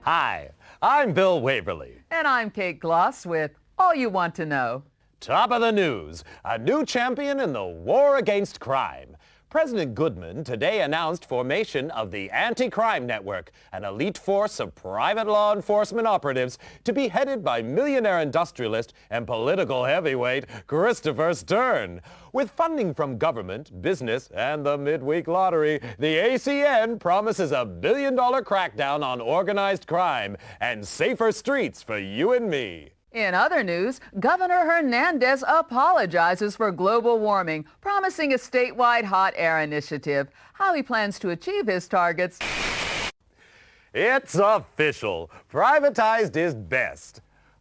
Hi, I'm Bill Waverly. And I'm Kate Gloss with All You Want to Know. Top of the news, a new champion in the war against crime. President Goodman today announced formation of the Anti-Crime Network, an elite force of private law enforcement operatives to be headed by millionaire industrialist and political heavyweight Christopher Stern. With funding from government, business, and the midweek lottery, the ACN promises $1 billion crackdown on organized crime and safer streets for you and me. In other news, Governor Hernandez apologizes for global warming, promising a statewide hot air initiative. How he plans to achieve his targets. It's official. Privatized is best.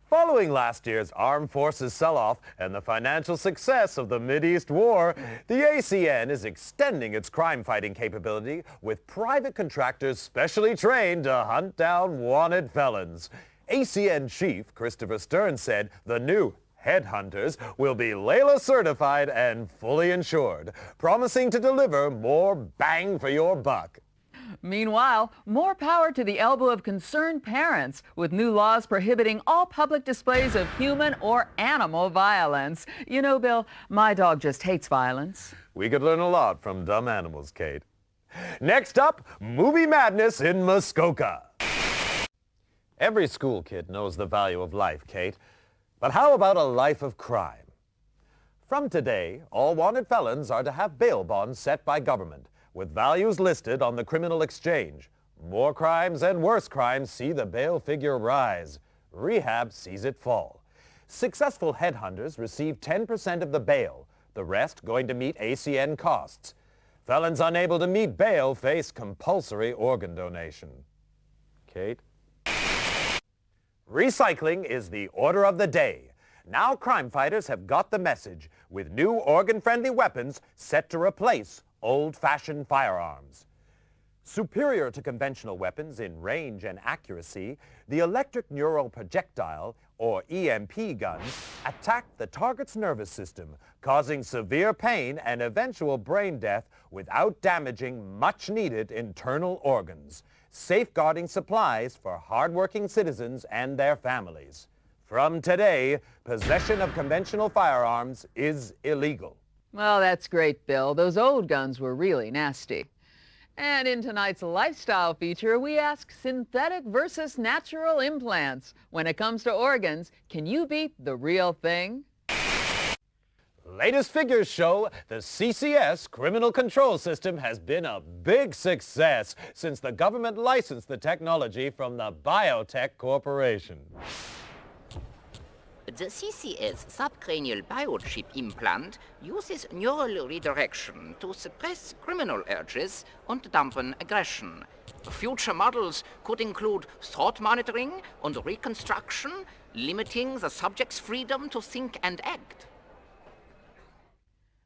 Following last year's armed forces sell-off and the financial success of the Mideast War, the ACN is extending its crime-fighting capability with private contractors specially trained to hunt down wanted felons. ACN Chief Christopher Stern said the new Headhunters will be Layla certified and fully insured, promising to deliver more bang for your buck. Meanwhile, more power to the elbow of concerned parents with new laws prohibiting all public displays of human or animal violence. You know, Bill, my dog just hates violence. We could learn a lot from dumb animals, Kate. Next up, movie madness in Muskoka. Every school kid knows the value of life, Kate. But how about a life of crime? From today, all wanted felons are to have bail bonds set by government, with values listed on the criminal exchange. More crimes and worse crimes see the bail figure rise. Rehab sees it fall. Successful headhunters receive 10% of the bail, the rest going to meet ACN costs. Felons unable to meet bail face compulsory organ donation. Kate? Recycling is the order of the day. Now crime fighters have got the message, with new organ-friendly weapons set to replace old-fashioned firearms. Superior to conventional weapons in range and accuracy, the electric neural projectile, or EMP guns, attack the target's nervous system, causing severe pain and eventual brain death without damaging much-needed internal organs, safeguarding supplies for hard-working citizens and their families. From today, possession of conventional firearms is illegal. Well, that's great, Bill. Those old guns were really nasty. And in tonight's lifestyle feature, we ask synthetic versus natural implants. When it comes to organs, can you beat the real thing? Latest figures show the CCS criminal control system has been a big success since the government licensed the technology from the Biotech Corporation. The CCS subcranial biochip implant uses neural redirection to suppress criminal urges and dampen aggression. Future models could include thought monitoring and reconstruction, limiting the subject's freedom to think and act.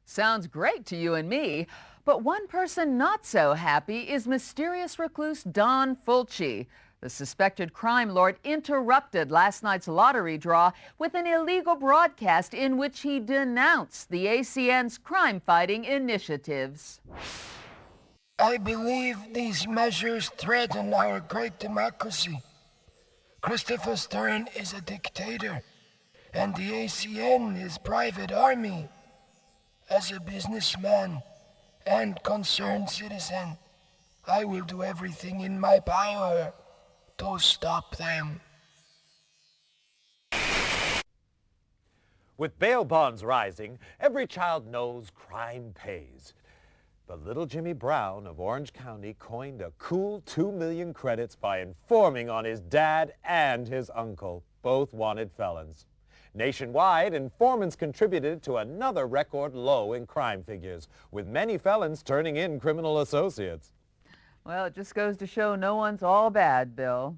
Sounds great to you and me, but one person not so happy is mysterious recluse Don Fulci. The suspected crime lord interrupted last night's lottery draw with an illegal broadcast in which he denounced the ACN's crime-fighting initiatives. I believe these measures threaten our great democracy. Christopher Stern is a dictator, and the ACN is private army. As a businessman and concerned citizen, I will do everything in my power to stop them. With bail bonds rising, every child knows crime pays. But little Jimmy Brown of Orange County coined a cool 2 million credits by informing on his dad and his uncle, both wanted felons. Nationwide, informants contributed to another record low in crime figures, with many felons turning in criminal associates. Well, it just goes to show no one's all bad, Bill.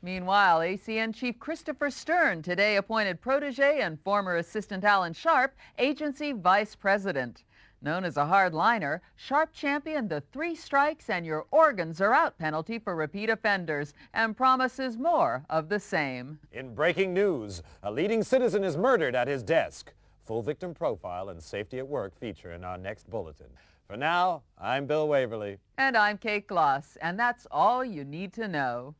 Meanwhile, ACN Chief Christopher Stern today appointed protege and former assistant Alan Sharp agency vice president. Known as a hardliner, Sharp championed the 3 strikes and your organs are out penalty for repeat offenders and promises more of the same. In breaking news, a leading citizen is murdered at his desk. Full victim profile and safety at work feature in our next bulletin. For now, I'm Bill Waverly. And I'm Kate Gloss, and that's all you need to know.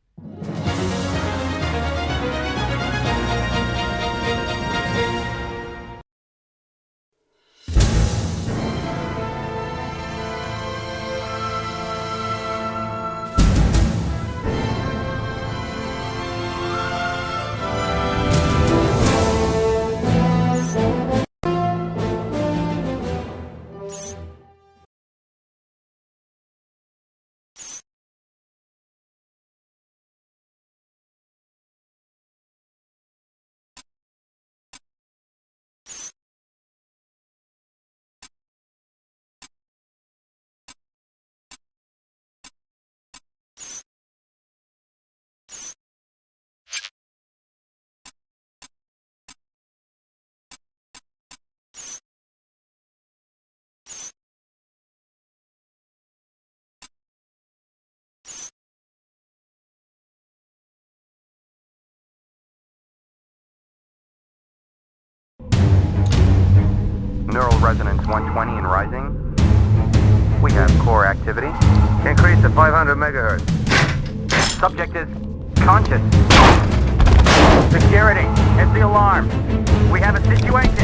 Neural resonance 120 and rising. We have core activity. Increase to 500 megahertz. Subject is conscious. Security, it's the alarm. We have a situation.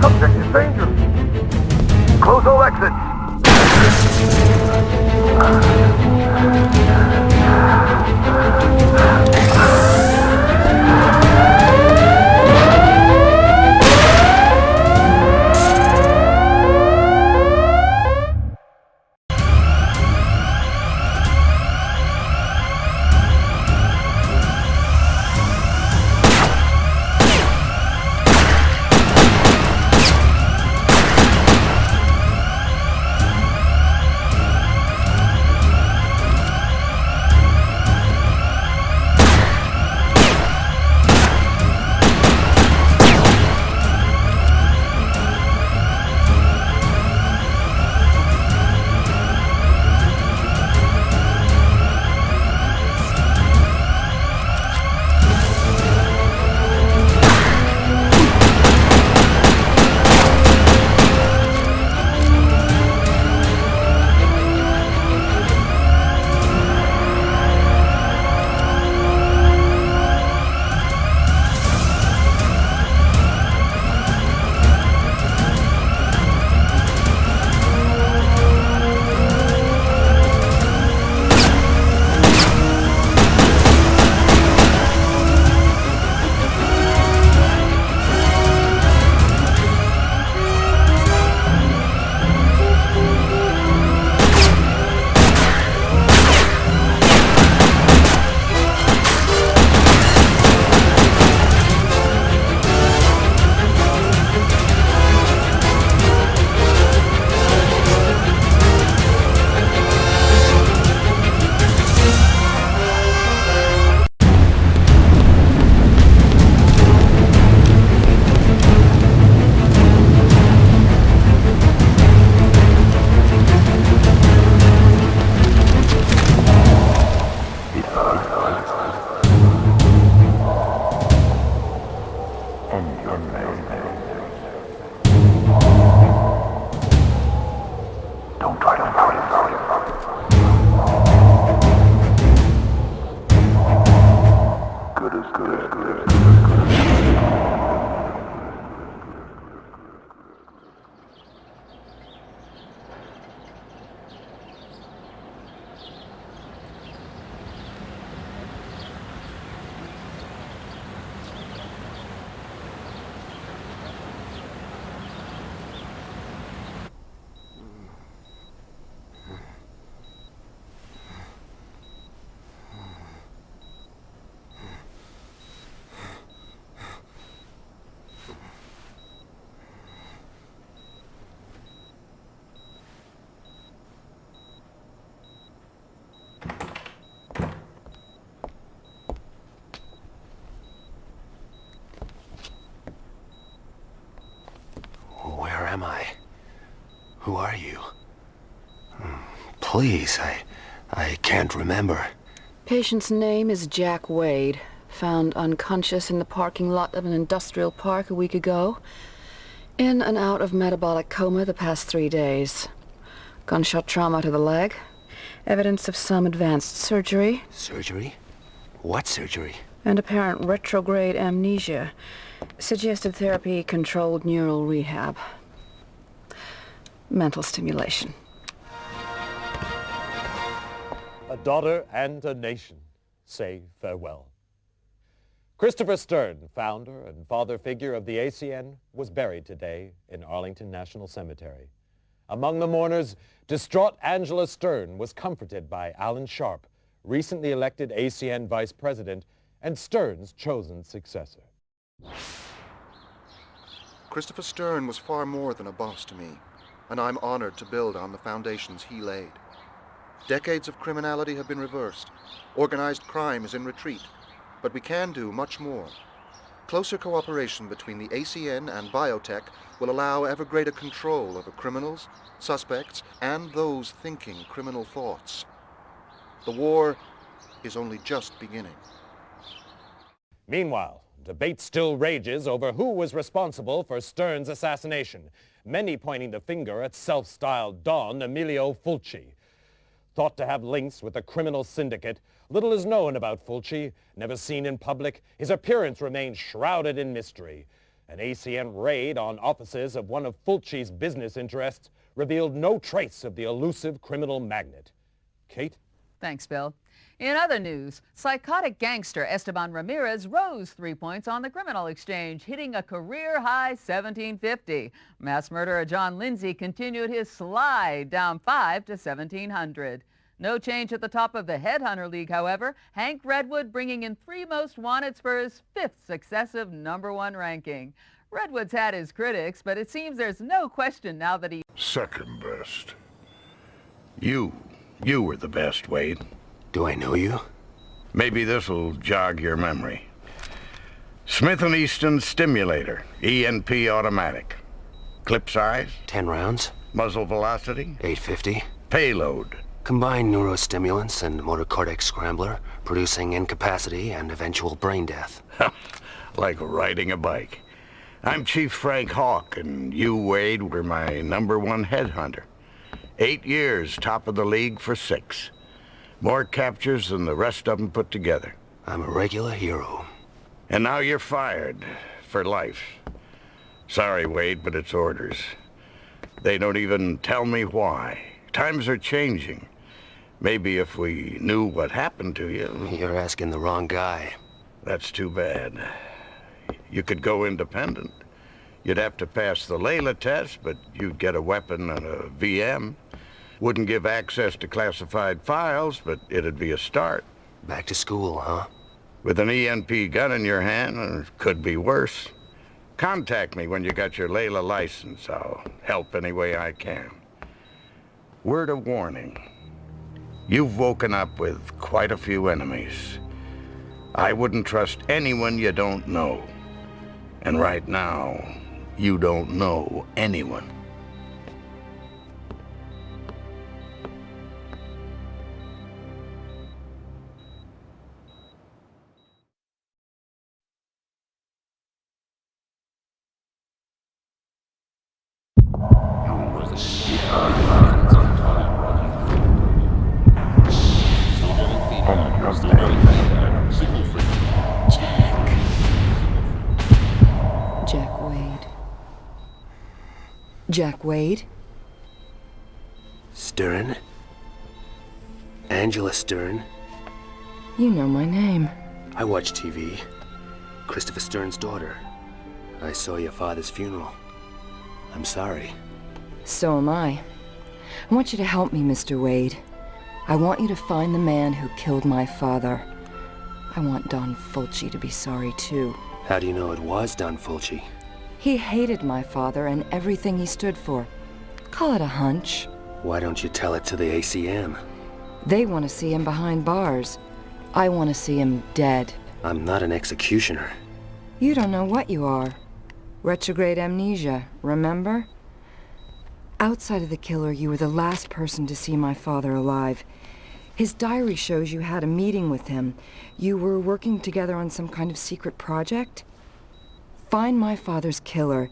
Subject is dangerous. Close all exits. Who are you? Please, I can't remember. Patient's name is Jack Wade. Found unconscious in the parking lot of an industrial park a week ago. In and out of metabolic coma the past 3 days. Gunshot trauma to the leg. Evidence of some advanced surgery. Surgery? What surgery? And apparent retrograde amnesia. Suggested therapy, controlled neural rehab. Mental stimulation. A daughter and a nation say farewell. Christopher Stern, founder and father figure of the ACN, was buried today in Arlington National Cemetery. Among the mourners, distraught Angela Stern was comforted by Alan Sharp, recently elected ACN vice president and Stern's chosen successor. Christopher Stern was far more than a boss to me, and I'm honored to build on the foundations he laid. Decades of criminality have been reversed. Organized crime is in retreat, but we can do much more. Closer cooperation between the ACN and biotech will allow ever greater control over criminals, suspects, and those thinking criminal thoughts. The war is only just beginning. Meanwhile, debate still rages over who was responsible for Stern's assassination, many pointing the finger at self-styled Don Emilio Fulci. Thought to have links with a criminal syndicate, little is known about Fulci. Never seen in public, his appearance remains shrouded in mystery. An ACN raid on offices of one of Fulci's business interests revealed no trace of the elusive criminal magnate. Kate? Thanks, Bill. In other news, psychotic gangster Esteban Ramirez rose 3 points on the criminal exchange, hitting a career-high 1750. Mass murderer John Lindsay continued his slide, down 5 to 1700. No change at the top of the Headhunter League, however. Hank Redwood bringing in 3 most wanteds for his 5th successive #1 ranking. Redwood's had his critics, but it seems there's no question now that he... Second best. You were the best, Wade. Do I know you? Maybe this'll jog your memory. Smith & Easton Stimulator, ENP automatic. Clip size? 10 rounds. Muzzle velocity? 850. Payload? Combined neurostimulants and motor cortex scrambler, producing incapacity and eventual brain death. Like riding a bike. I'm Chief Frank Hawk, and you, Wade, were my #1 headhunter. 8 years, top of the league for 6. More captures than the rest of them put together. I'm a regular hero. And now you're fired. For life. Sorry, Wade, but it's orders. They don't even tell me why. Times are changing. Maybe if we knew what happened to you... You're asking the wrong guy. That's too bad. You could go independent. You'd have to pass the Layla test, but you'd get a weapon and a VM. Wouldn't give access to classified files, but it'd be a start. Back to school, huh? With an ENP gun in your hand, it could be worse. Contact me when you got your Layla license. I'll help any way I can. Word of warning. You've woken up with quite a few enemies. I wouldn't trust anyone you don't know. And right now, you don't know anyone. Jack Wade? Stern? Angela Stern? You know my name. I watch TV. Christopher Stern's daughter. I saw your father's funeral. I'm sorry. So am I. I want you to help me, Mr. Wade. I want you to find the man who killed my father. I want Don Fulci to be sorry, too. How do you know it was Don Fulci? He hated my father and everything he stood for. Call it a hunch. Why don't you tell it to the ACM? They want to see him behind bars. I want to see him dead. I'm not an executioner. You don't know what you are. Retrograde amnesia, remember? Outside of the killer, you were the last person to see my father alive. His diary shows you had a meeting with him. You were working together on some kind of secret project? Find my father's killer,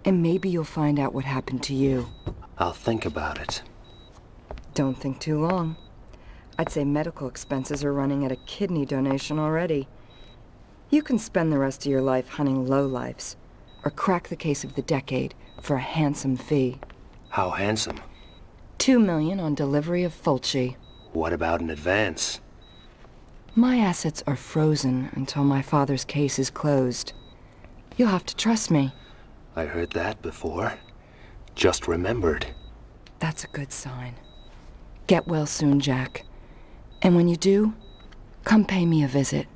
and maybe you'll find out what happened to you. I'll think about it. Don't think too long. I'd say medical expenses are running at a kidney donation already. You can spend the rest of your life hunting lowlifes, or crack the case of the decade for a handsome fee. How handsome? $2 million on delivery of Fulci. What about an advance? My assets are frozen until my father's case is closed. You'll have to trust me. I heard that before. Just remembered. That's a good sign. Get well soon, Jack. And when you do, come pay me a visit.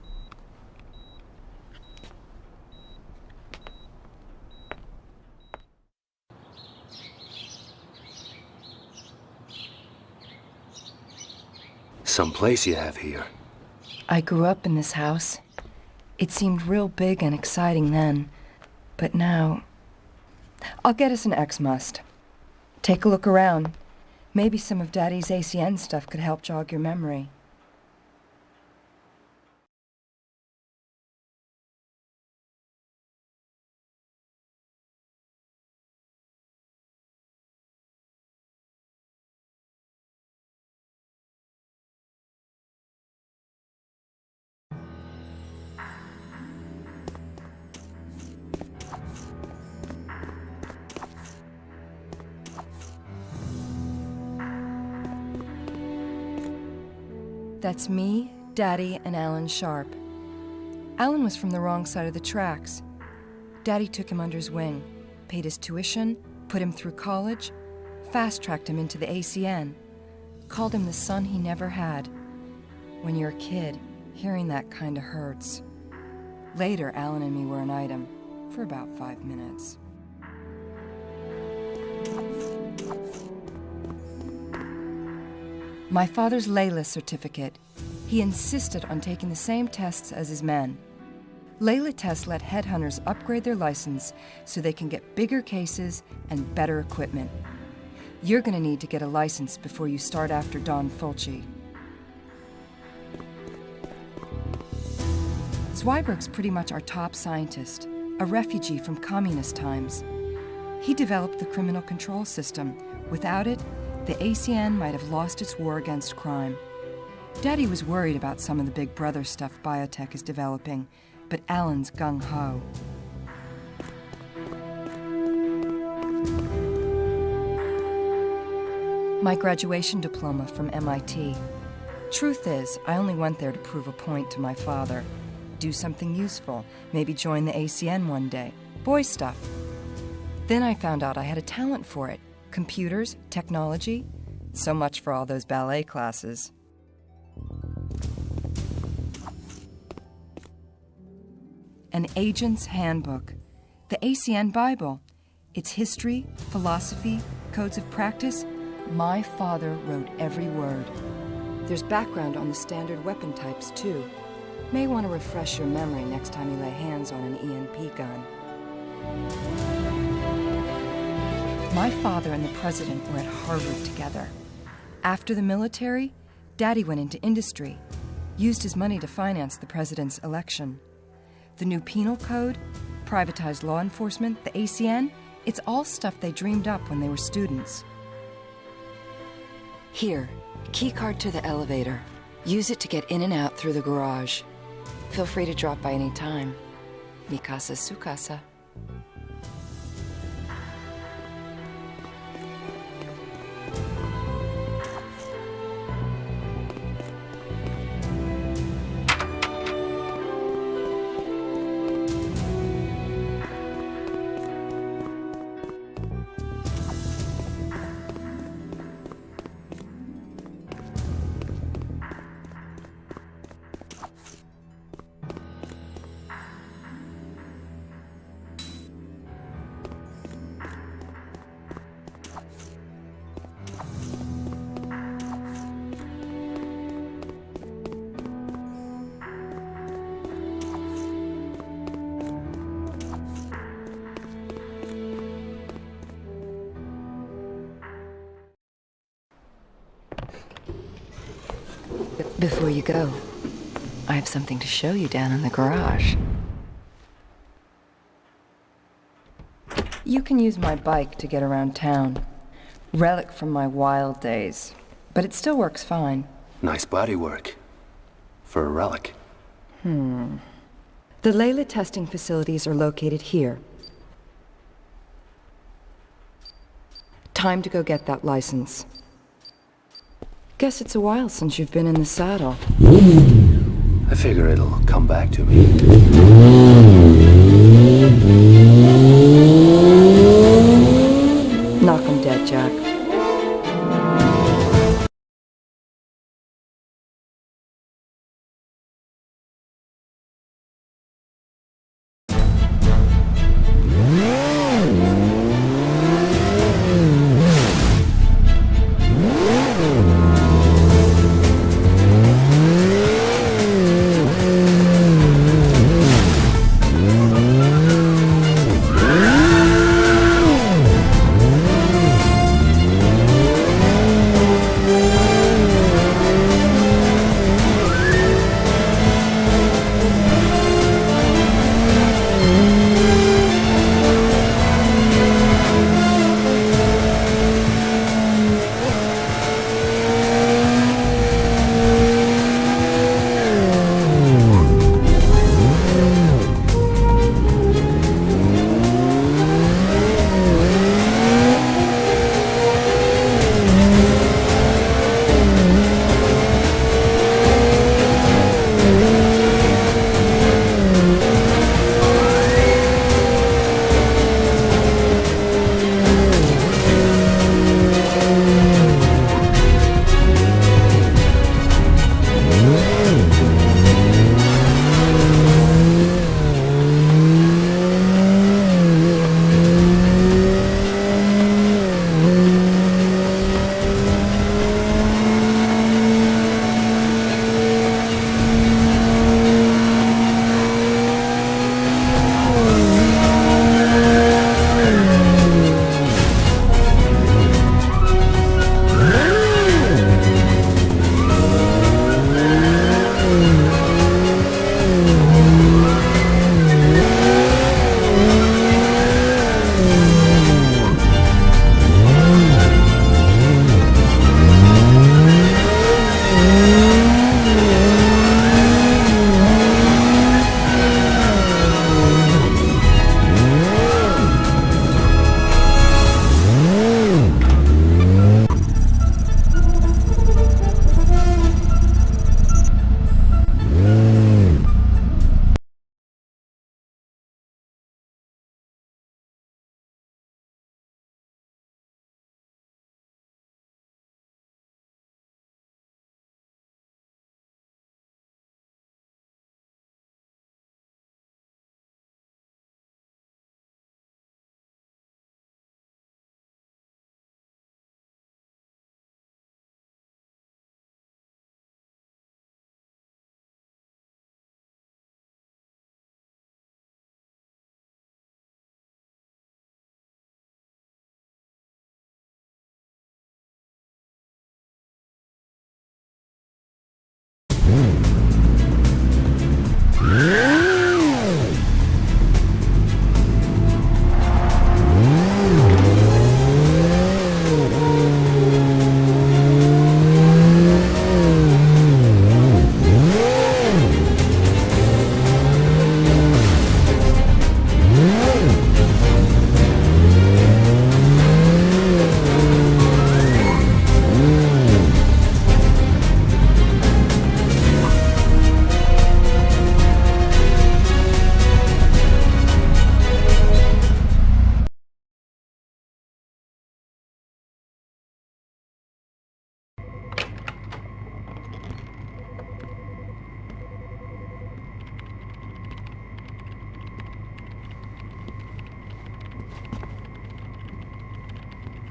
Some place you have here. I grew up in this house. It seemed real big and exciting then. But now, I'll get us an X-Must. Take a look around. Maybe some of Daddy's ACN stuff could help jog your memory. That's me, Daddy, and Alan Sharp. Alan was from the wrong side of the tracks. Daddy took him under his wing, paid his tuition, put him through college, fast-tracked him into the ACN, called him the son he never had. When you're a kid, hearing that kinda hurts. Later, Alan and me were an item, for about 5 minutes. My father's Layla certificate. He insisted on taking the same tests as his men. Layla tests let headhunters upgrade their license so they can get bigger cases and better equipment. You're gonna need to get a license before you start after Don Fulci. Zweiberg's pretty much our top scientist, a refugee from communist times. He developed the criminal control system. Without it, the ACN might have lost its war against crime. Daddy was worried about some of the big brother stuff biotech is developing, but Alan's gung-ho. My graduation diploma from MIT. Truth is, I only went there to prove a point to my father. Do something useful, maybe join the ACN one day. Boy stuff. Then I found out I had a talent for it. Computers, technology, so much for all those ballet classes. An Agent's Handbook, the ACN Bible. Its history, philosophy, codes of practice. My father wrote every word. There's background on the standard weapon types, too. May want to refresh your memory next time you lay hands on an ENP gun. My father and the president were at Harvard together. After the military, Daddy went into industry, used his money to finance the president's election. The new penal code, privatized law enforcement, the ACN, it's all stuff they dreamed up when they were students. Here, key card to the elevator. Use it to get in and out through the garage. Feel free to drop by any time. Mi casa, su casa. Before you go, I have something to show you down in the garage. You can use my bike to get around town. Relic from my wild days. But it still works fine. Nice bodywork. For a relic. The Layla testing facilities are located here. Time to go get that license. Guess it's a while since you've been in the saddle. I figure it'll come back to me. Knock 'em dead, Jack.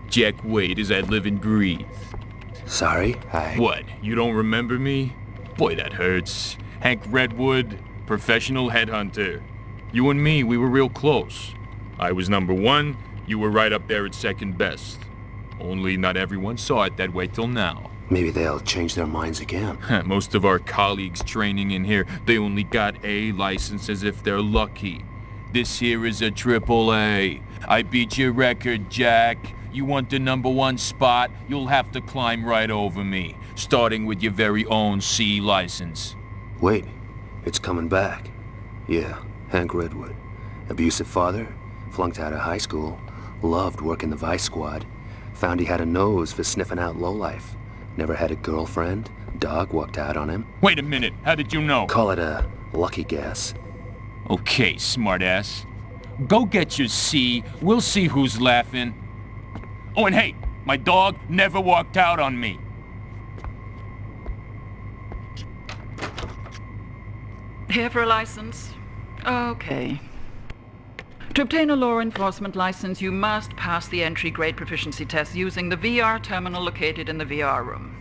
Jack Wade as I live and breathe. Sorry, What, you don't remember me? Boy, that hurts. Hank Redwood, professional headhunter. You and me, we were real close. I was number one, you were right up there at second best. Only not everyone saw it that way till now. Maybe they'll change their minds again. Most of our colleagues training in here, they only got A licenses if they're lucky. This here is a AAA. I beat your record, Jack. You want the #1 spot, you'll have to climb right over me, starting with your very own C license. Wait, it's coming back. Yeah, Hank Redwood. Abusive father, flunked out of high school, loved working the Vice Squad, found he had a nose for sniffing out lowlife. Never had a girlfriend, dog walked out on him. Wait a minute, how did you know? Call it a lucky guess. Okay, smartass. Go get your C, we'll see who's laughing. Oh, and hey, my dog never walked out on me. Here for a license? Okay. To obtain a law enforcement license, you must pass the entry-grade proficiency test using the VR terminal located in the VR room.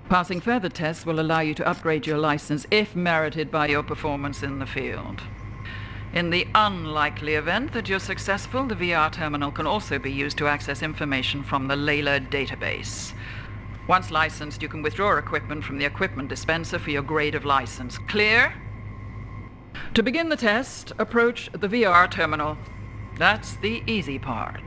Passing further tests will allow you to upgrade your license if merited by your performance in the field. In the unlikely event that you're successful, the VR terminal can also be used to access information from the Layla database. Once licensed, you can withdraw equipment from the equipment dispenser for your grade of license. Clear? To begin the test, approach the VR terminal. That's the easy part.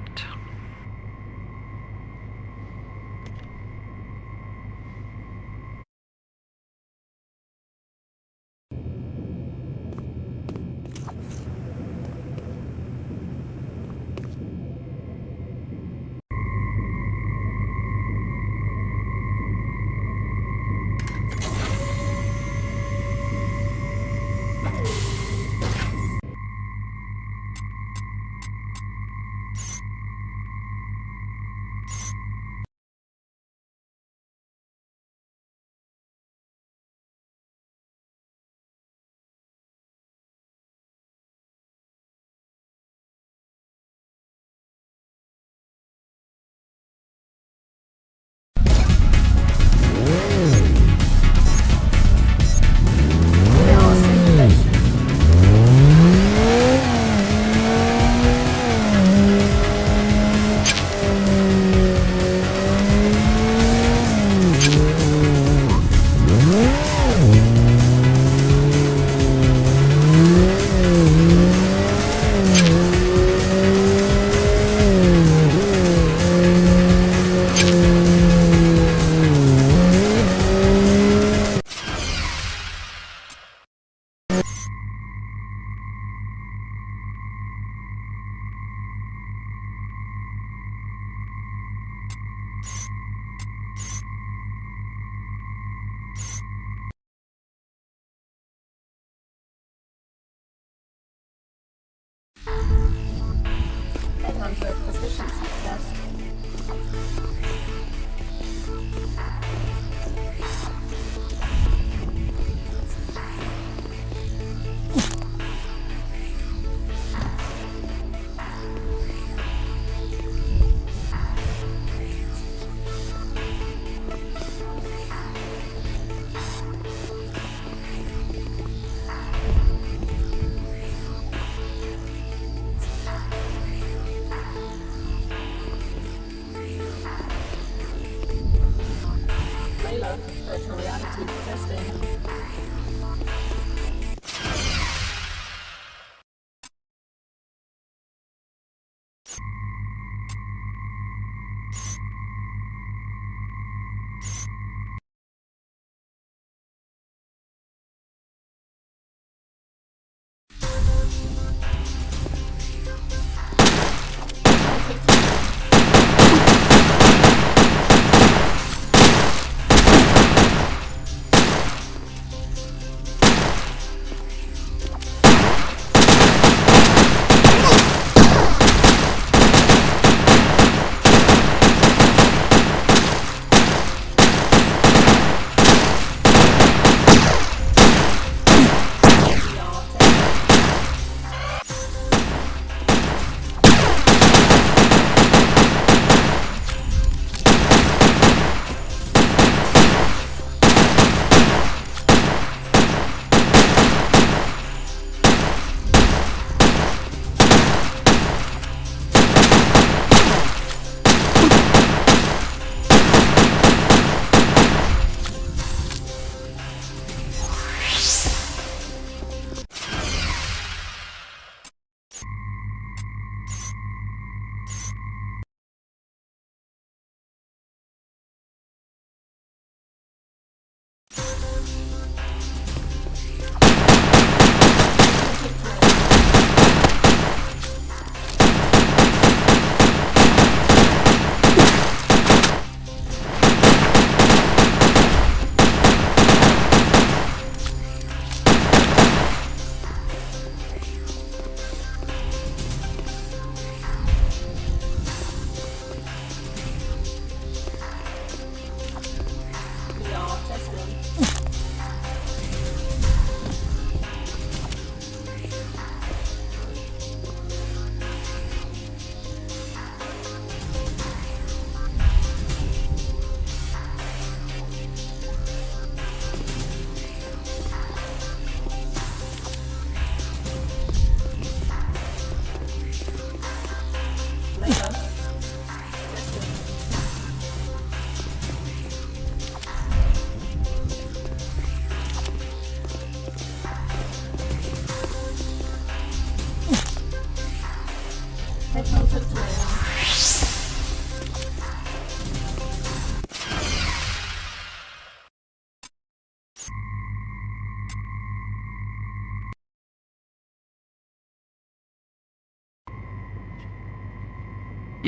Headhunter proficiency test. Virtual reality testing.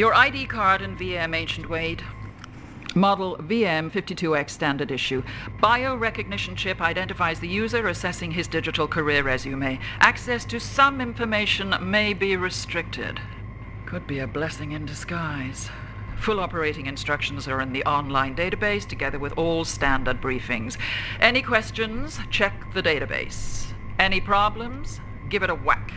Your ID card and VM, Ancient Wade. Model VM52X standard issue. Biorecognition chip identifies the user, assessing his digital career resume. Access to some information may be restricted. Could be a blessing in disguise. Full operating instructions are in the online database, together with all standard briefings. Any questions? Check the database. Any problems? Give it a whack.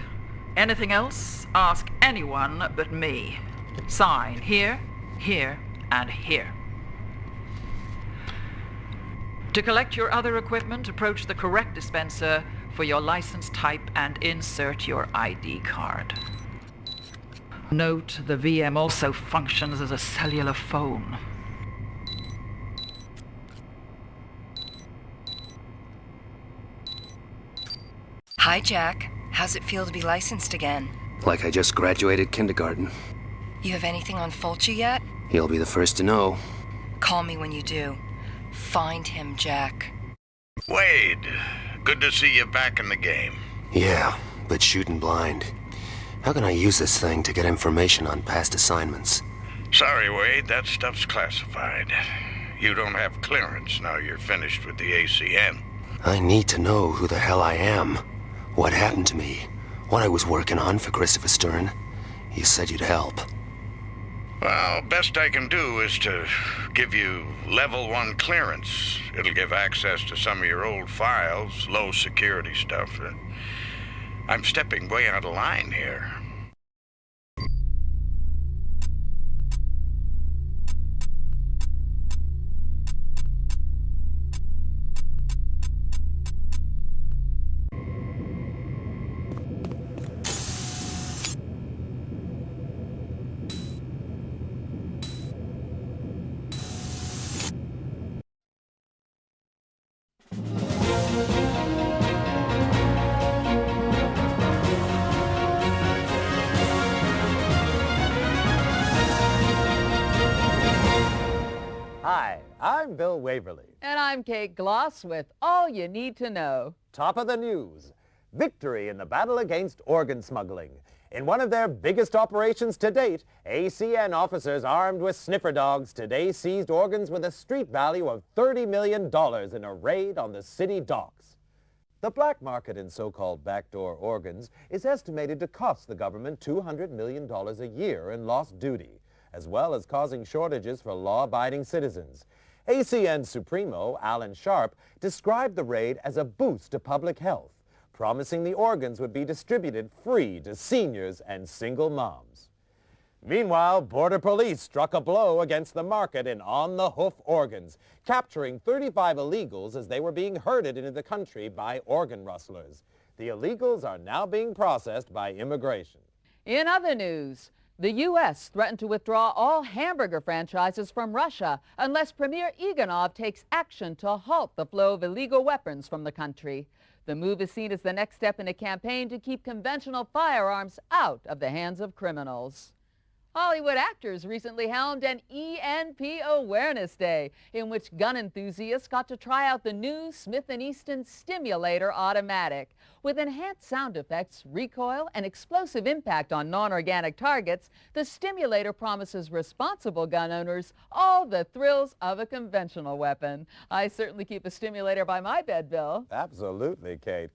Anything else? Ask anyone but me. Sign here, here, and here. To collect your other equipment, approach the correct dispenser for your license type and insert your ID card. Note, the VM also functions as a cellular phone. Hi, Jack. How's it feel to be licensed again? Like I just graduated kindergarten. You have anything on Fulci yet? You'll be the first to know. Call me when you do. Find him, Jack. Wade, good to see you back in the game. Yeah, but shooting blind. How can I use this thing to get information on past assignments? Sorry, Wade, that stuff's classified. You don't have clearance now you're finished with the ACN. I need to know who the hell I am, what happened to me, what I was working on for Christopher Stern. You said you'd help. Well, best I can do is to give you level 1 clearance. It'll give access to some of your old files, low security stuff. I'm stepping way out of line here. Hi, I'm Bill Waverly. And I'm Kate Gloss with all you need to know. Top of the news. Victory in the battle against organ smuggling. In one of their biggest operations to date, ACN officers armed with sniffer dogs today seized organs with a street value of $30 million in a raid on the city docks. The black market in so-called backdoor organs is estimated to cost the government $200 million a year in lost duty, as well as causing shortages for law-abiding citizens. ACN Supremo, Alan Sharp, described the raid as a boost to public health, promising the organs would be distributed free to seniors and single moms. Meanwhile, Border Police struck a blow against the market in on-the-hoof organs, capturing 35 illegals as they were being herded into the country by organ rustlers. The illegals are now being processed by immigration. In other news, the U.S. threatened to withdraw all hamburger franchises from Russia unless Premier Iganov takes action to halt the flow of illegal weapons from the country. The move is seen as the next step in a campaign to keep conventional firearms out of the hands of criminals. Hollywood actors recently held an ENP Awareness Day, in which gun enthusiasts got to try out the new Smith & Easton Stimulator Automatic. With enhanced sound effects, recoil, and explosive impact on non-organic targets, the Stimulator promises responsible gun owners all the thrills of a conventional weapon. I certainly keep a Stimulator by my bed, Bill. Absolutely, Kate.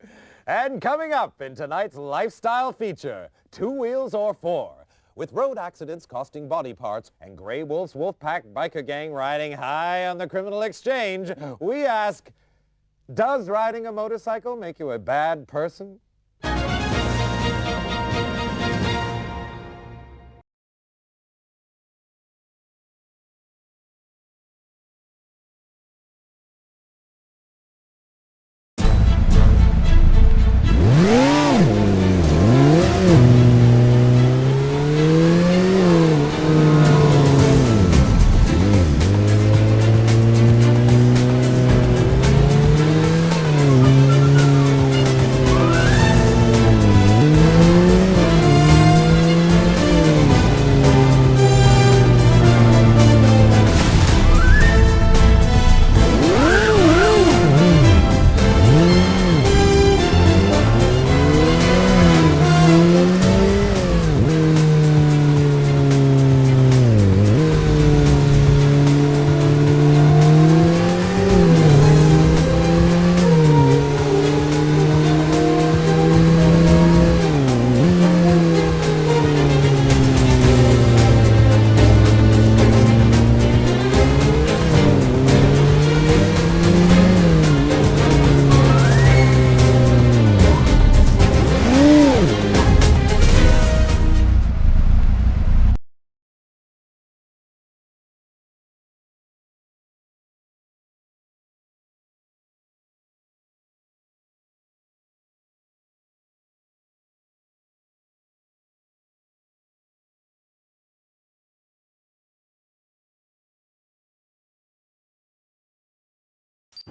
And coming up in tonight's lifestyle feature, 2 wheels or 4. With road accidents costing body parts and Grey Wolf's Wolfpack biker gang riding high on the criminal exchange, we ask, does riding a motorcycle make you a bad person?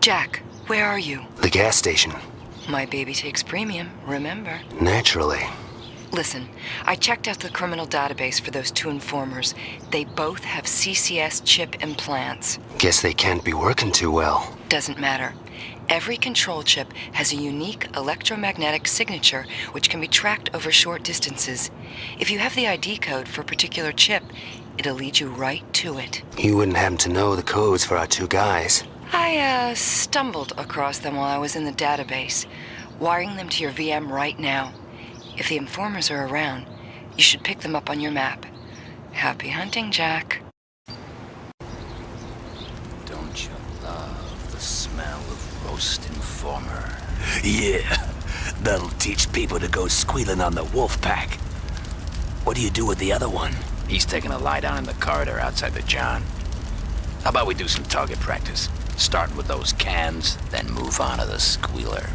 Jack, where are you? The gas station. My baby takes premium, remember? Naturally. Listen, I checked out the criminal database for those two informers. They both have CCS chip implants. Guess they can't be working too well. Doesn't matter. Every control chip has a unique electromagnetic signature which can be tracked over short distances. If you have the ID code for a particular chip, it'll lead you right to it. You wouldn't happen to know the codes for our two guys. I stumbled across them while I was in the database, wiring them to your VM right now. If the informers are around, you should pick them up on your map. Happy hunting, Jack. Don't you love the smell of roast informer? Yeah, that'll teach people to go squealing on the wolf pack. What do you do with the other one? He's taking a lie down in the corridor outside the John. How about we do some target practice? Starting with those cans, then move on to the squealer.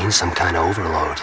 seen some kind of overload.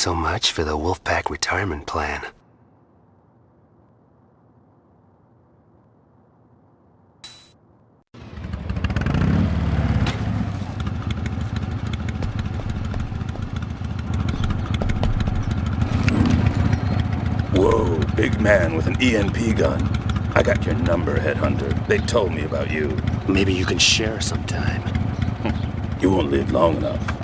So much for the Wolfpack retirement plan. Whoa, big man with an EMP gun. I got your number, Headhunter. They told me about you. Maybe you can share sometime. You won't live long enough.